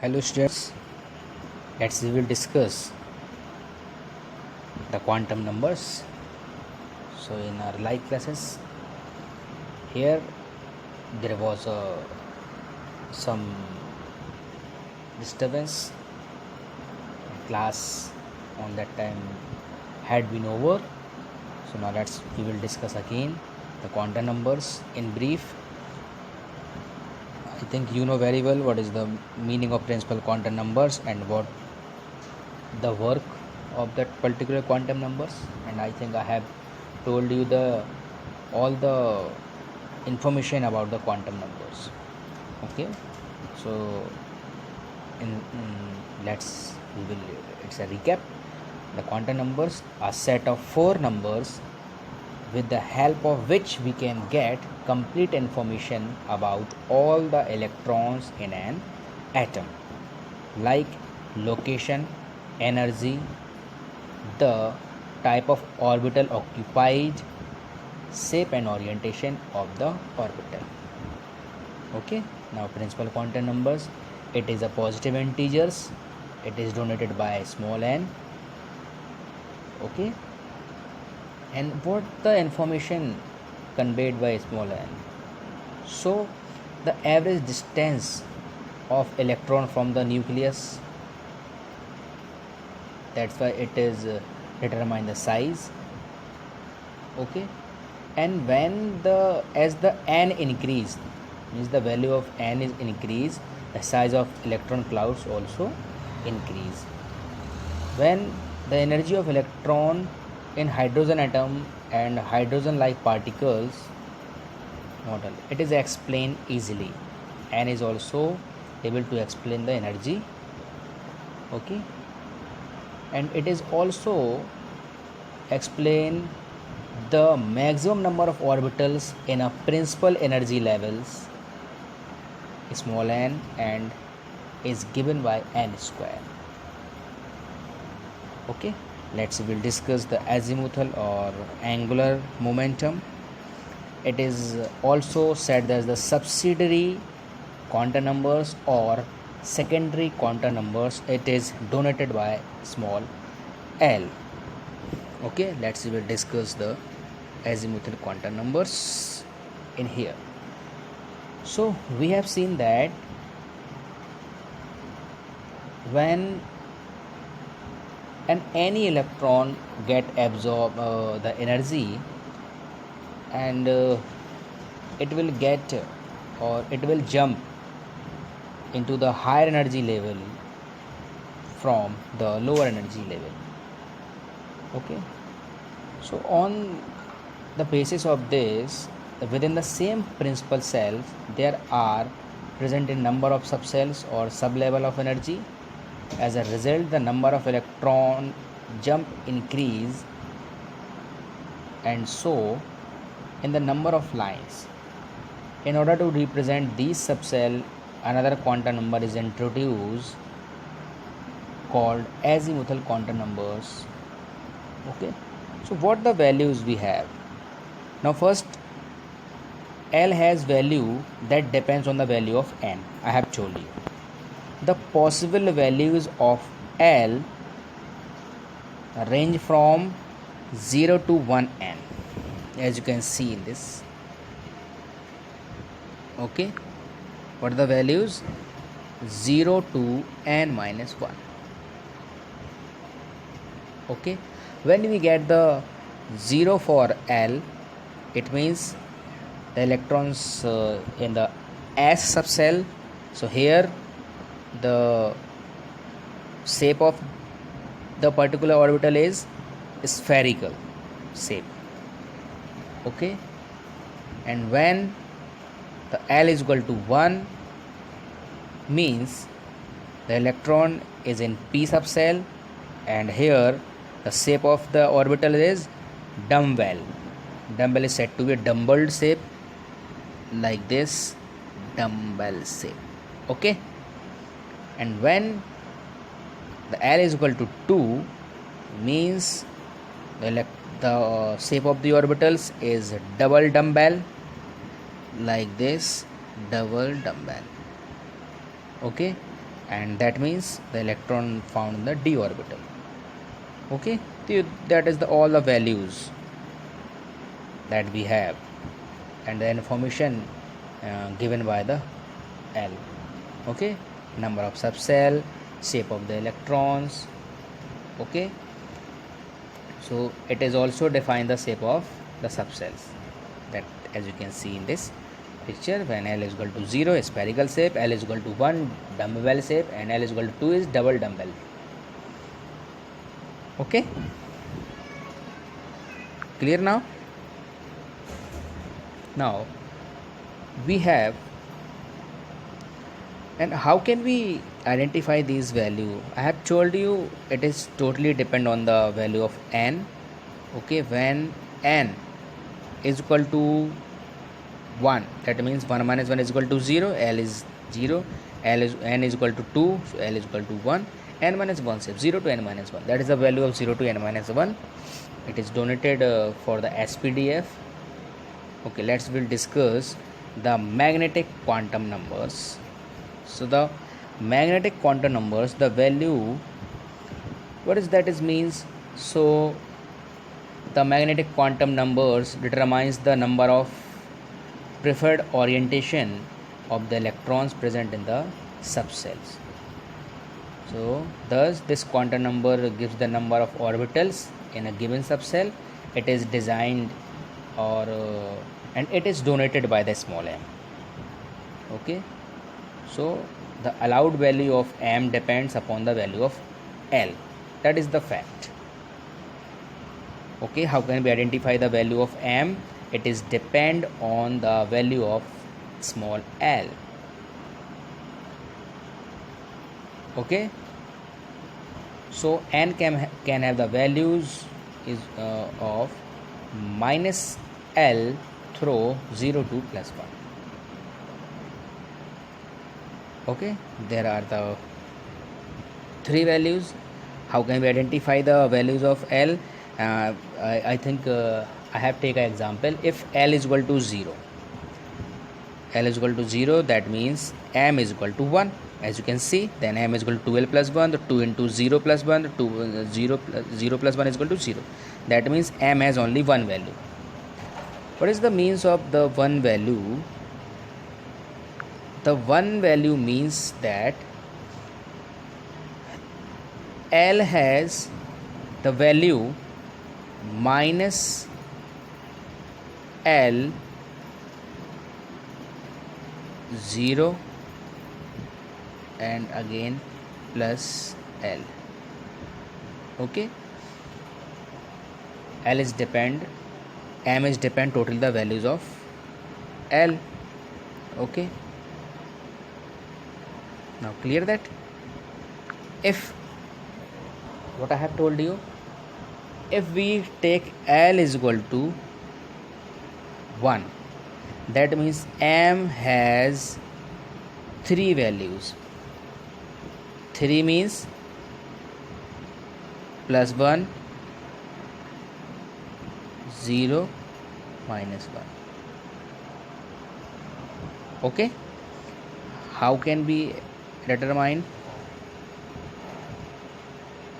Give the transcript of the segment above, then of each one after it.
Hello students, we will discuss the quantum numbers. So in our live classes, here there was some disturbance. Class on that time had been over. So now we will discuss again the quantum numbers in brief. I think you know very well what is the meaning of principal quantum numbers and what the work of that particular quantum numbers, and I think I have told you the all the information about the quantum numbers. Okay, so let's we will it's a recap. The quantum numbers are set of four numbers with the help of which we can get complete information about all the electrons in an atom, like location, energy, the type of orbital occupied, shape and orientation of the orbital. Okay, now principal quantum numbers, it is a positive integers, it is denoted by small n. Okay, and what the information conveyed by small n? So the average distance of electron from the nucleus, that's why it is determine the size. Okay, and when the as the n increase, means the value of n is increased, the size of electron clouds also increase. When the energy of electron in hydrogen atom and hydrogen like particles model, it is explained easily. N is also able to explain the energy. Okay, and it is also explain the maximum number of orbitals in a principal energy levels small n, and is given by n square. Okay, we will discuss the azimuthal or angular momentum. It is also said as the subsidiary quantum numbers or secondary quantum numbers. It is denoted by small l. Okay, we will discuss the azimuthal quantum numbers in here. So we have seen that when any electron get absorb the energy, and it will get or it will jump into the higher energy level from the lower energy level. Okay, so on the basis of this, within the same principal cells there are present a number of subcells or sublevel of energy. As a result, the number of electron jump increase, and so in the number of lines. In order to represent these subcell, another quantum number is introduced called azimuthal quantum numbers. Okay, so what the values we have? Now first, L has value that depends on the value of n. I have told you the possible values of L range from 0 to 1n, as you can see in this. Okay, what are the values? 0 to n minus 1. Okay, when we get the 0 for L, it means the electrons in the S subcell. So here the shape of the particular orbital is spherical shape. Okay, and when the L is equal to 1, means the electron is in p subcell, and here the shape of the orbital is dumbbell. Dumbbell is said to be a dumbbelled shape, like this, dumbbell shape. Okay, and when the L is equal to 2, means the shape of the orbitals is double dumbbell, like this, double dumbbell. Okay, and that means the electron found in the d orbital. Okay, so that is all the values that we have, and the information given by the L. Okay, number of subcell, shape of the electrons. Okay, so it is also define the shape of the subcells, that as you can see in this picture, when L is equal to 0 spherical shape, L is equal to 1 dumbbell shape, and L is equal to 2 is double dumbbell. Okay, clear now? Now we have, and how can we identify these value? I have told you it is totally depend on the value of n. Okay, when n is equal to 1, that means 1 minus 1 is equal to 0, L is 0, n is equal to 2, so L is equal to 1, n minus 1 shape 0 to n minus 1, that is the value of 0 to n minus 1. It is donated for the SPDF. Okay, we'll discuss the magnetic quantum numbers. So the magnetic quantum numbers, the value, what is that is means? So the magnetic quantum numbers determines the number of preferred orientation of the electrons present in the subcells. So thus this quantum number gives the number of orbitals in a given subcell. It is designed or and it is donated by the small m. Okay, so the allowed value of m depends upon the value of L. That is the fact. Okay, how can we identify the value of m? It is depend on the value of small l. Okay, so n can have the values is of minus L through 0 to plus 1. Okay, there are the 3 values. How can we identify the values of L? I think I have taken an example. If L is equal to 0, L is equal to 0, that means m is equal to 1. As you can see, then m is equal to 2L plus 1, the 2 into 0 plus 1, the 0 plus 1 is equal to 0. That means m has only one value. What is the means of the one value? The one value means that L has the value minus L 0 and again plus L. Okay, L is depend, m is depend totally the values of L. Okay, now clear that? If what I have told you, if we take L is equal to 1, that means m has 3 values. 3 means plus 1, 0, minus 1. Okay, how can we determine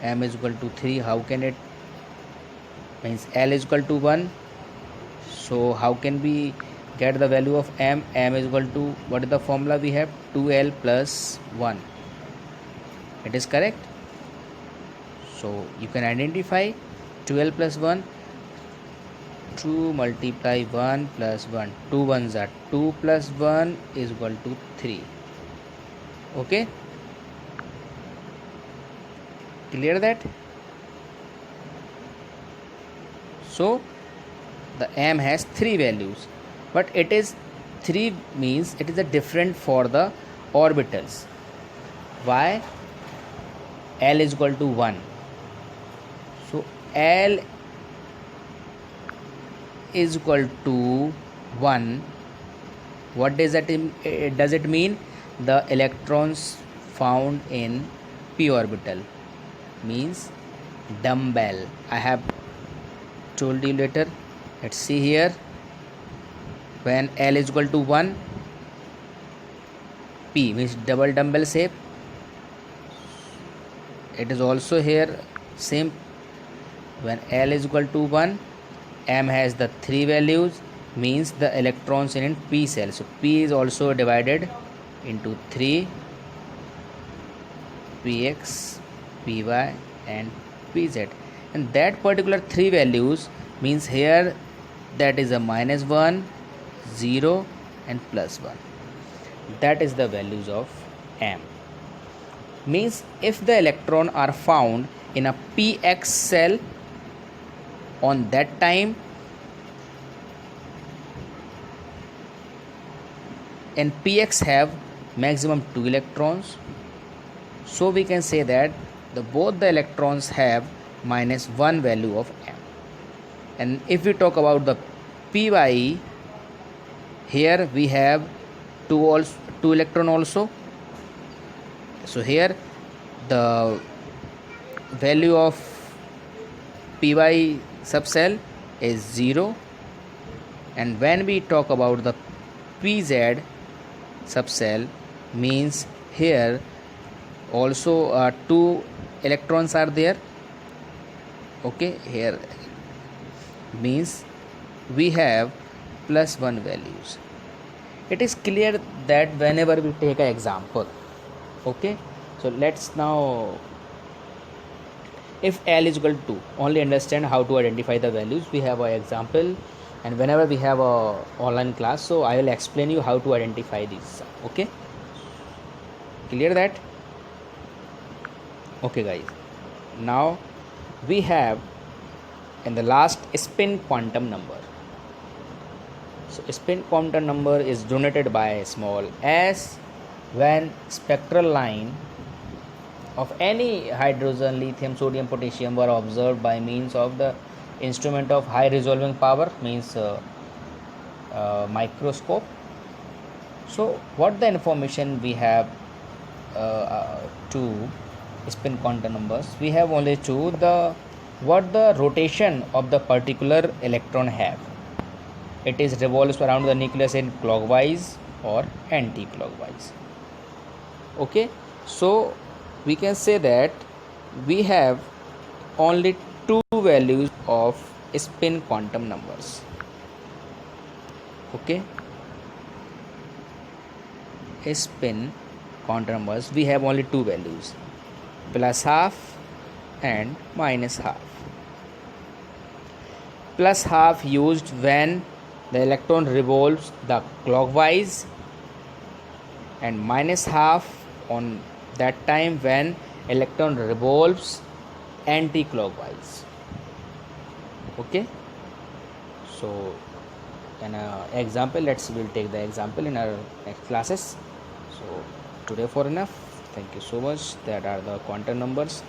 m is equal to 3? How can it means L is equal to 1? So how can we get the value of m? M is equal to, what is the formula we have? 2L plus 1. It is correct. So you can identify 2L plus 1, 2 multiply 1 plus 1, 2 ones are 2 plus 1 is equal to 3. Okay, clear that? So the m has 3 values, but it is 3 means it is a different for the orbitals. Why? L is equal to 1. So L is equal to 1. What does it mean? The electrons found in p orbital means dumbbell. I have told you later. Let's see here. When L is equal to 1, p means double dumbbell shape. it is also here same. When L is equal to 1, M has the 3 values, means the electrons in P cell. So P is also divided into 3, Px, Py and Pz, and that particular 3 values means here that is a -1, 0 and +1. That is the values of M. Means if the electron are found in a Px cell on that time, and Px have maximum 2 electrons, so we can say that both the electrons have -1 value of M. And if we talk about the Py, here we have 2 electron also. So here the value of Py subcell is 0, and when we talk about the Pz subcell, means here also 2 electrons are there. Okay, here means we have +1 values. It is clear that whenever we take an example, okay, so let's now, if L is equal to 2, only understand how to identify the values. We have an example, and whenever we have a online class, so I will explain you how to identify these. Okay, clear that? Okay guys, now we have in the last spin quantum number. So spin quantum number is denoted by small s when spectral line of any hydrogen, lithium, sodium, potassium were observed by means of the instrument of high resolving power, means microscope. So what the information we have to spin quantum numbers, we have only to the what the rotation of the particular electron have. It is revolves around the nucleus in clockwise or anti-clockwise. Okay, so we can say that we have only 2 values of spin quantum numbers. Okay, spin quantum numbers, we have only 2 values, +12 and -12. +12 used when the electron revolves the clockwise, and -12 on that time when electron revolves anti-clockwise. Okay, so an example, we'll take the example in our next classes. So today for enough. Thank you so much. That are the quantum numbers.